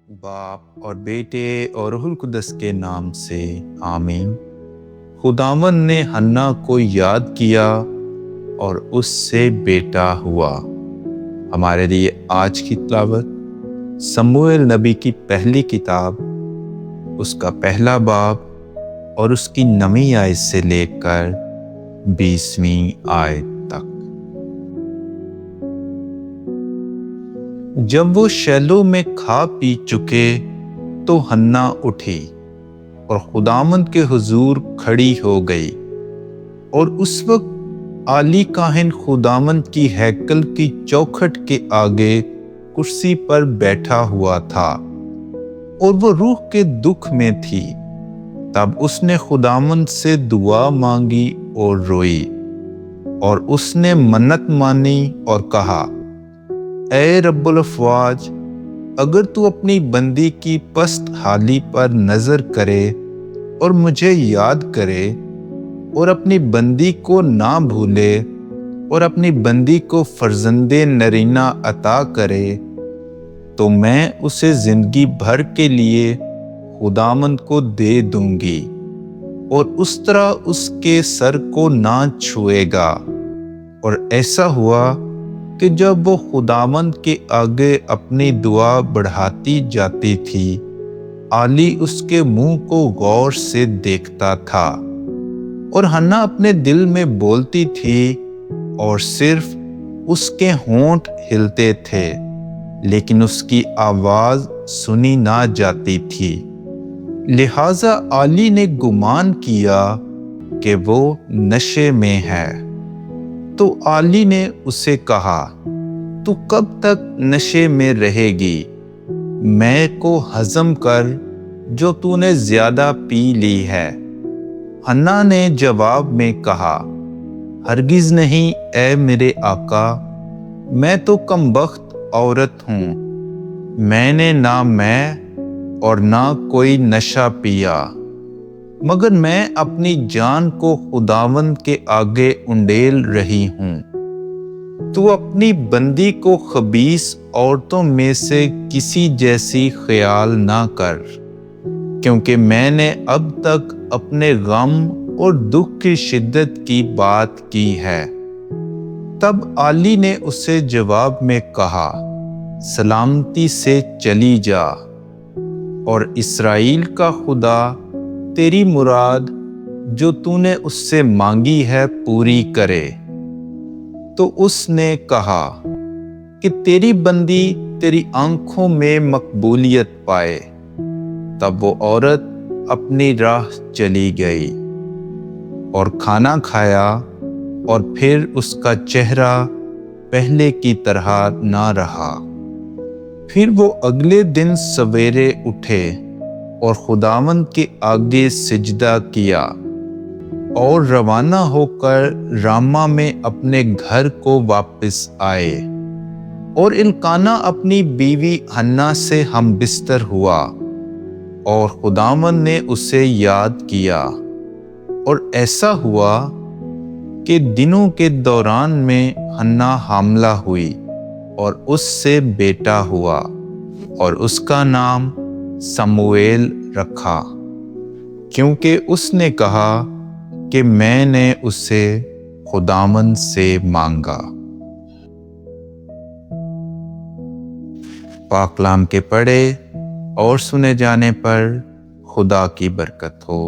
باپ اور بیٹے اور روح القدس کے نام سے آمین۔ خداوند نے حنا کو یاد کیا اور اس سے بیٹا ہوا۔ ہمارے لیے آج کی تلاوت سموئیل نبی کی پہلی کتاب، اس کا پہلا باب اور اس کی 9ویں آیت سے لے کر 20ویں آیت تک۔ جب وہ شیلو میں کھا پی چکے تو حنا اٹھی اور خداوند کے حضور کھڑی ہو گئی، اور اس وقت عالی کاہن خداوند کی ہیکل کی چوکھٹ کے آگے کرسی پر بیٹھا ہوا تھا، اور وہ روح کے دکھ میں تھی۔ تب اس نے خداوند سے دعا مانگی اور روئی، اور اس نے منت مانی اور کہا، اے رب الافواج، اگر تو اپنی بندی کی پست حالی پر نظر کرے اور مجھے یاد کرے، اور اپنی بندی کو نہ بھولے، اور اپنی بندی کو فرزند نرینہ عطا کرے، تو میں اسے زندگی بھر کے لیے خداوند کو دے دوں گی، اور اس طرح اس کے سر کو نہ چھوئے گا۔ اور ایسا ہوا کہ جب وہ خداوند کے آگے اپنی دعا بڑھاتی جاتی تھی، عالی اس کے منہ کو غور سے دیکھتا تھا، اور حنا اپنے دل میں بولتی تھی، اور صرف اس کے ہونٹ ہلتے تھے، لیکن اس کی آواز سنی نہ جاتی تھی۔ لہٰذا عالی نے گمان کیا کہ وہ نشے میں ہے۔ تو عالی نے اسے کہا، تو کب تک نشے میں رہے گی؟ میں کو ہضم کر جو تو نے زیادہ پی لی ہے۔ حنا نے جواب میں کہا، ہرگز نہیں اے میرے آقا، میں تو کم بخت عورت ہوں، میں نے نہ میں اور نہ کوئی نشہ پیا، مگر میں اپنی جان کو خداوند کے آگے انڈیل رہی ہوں۔ تو اپنی بندی کو خبیث عورتوں میں سے کسی جیسی خیال نہ کر، کیونکہ میں نے اب تک اپنے غم اور دکھ کی شدت کی بات کی ہے۔ تب عالی نے اسے جواب میں کہا، سلامتی سے چلی جا، اور اسرائیل کا خدا تیری مراد جو تو نے اس سے مانگی ہے پوری کرے۔ تو اس نے کہا کہ تیری بندی تیری آنکھوں میں مقبولیت پائے۔ تب وہ عورت اپنی راہ چلی گئی اور کھانا کھایا، اور پھر اس کا چہرہ پہلے کی طرح نہ رہا۔ پھر وہ اگلے دن سویرے اٹھے اور خداوند کے آگے سجدہ کیا، اور روانہ ہو کر راما میں اپنے گھر کو واپس آئے۔ اور القانا اپنی بیوی حنا سے ہم بستر ہوا، اور خداوند نے اسے یاد کیا۔ اور ایسا ہوا کہ دنوں کے دوران میں حنا حاملہ ہوئی، اور اس سے بیٹا ہوا، اور اس کا نام سموئیل رکھا، کیونکہ اس نے کہا کہ میں نے اسے خداوند سے مانگا۔ پاک کلام کے پڑھے اور سنے جانے پر خدا کی برکت ہو۔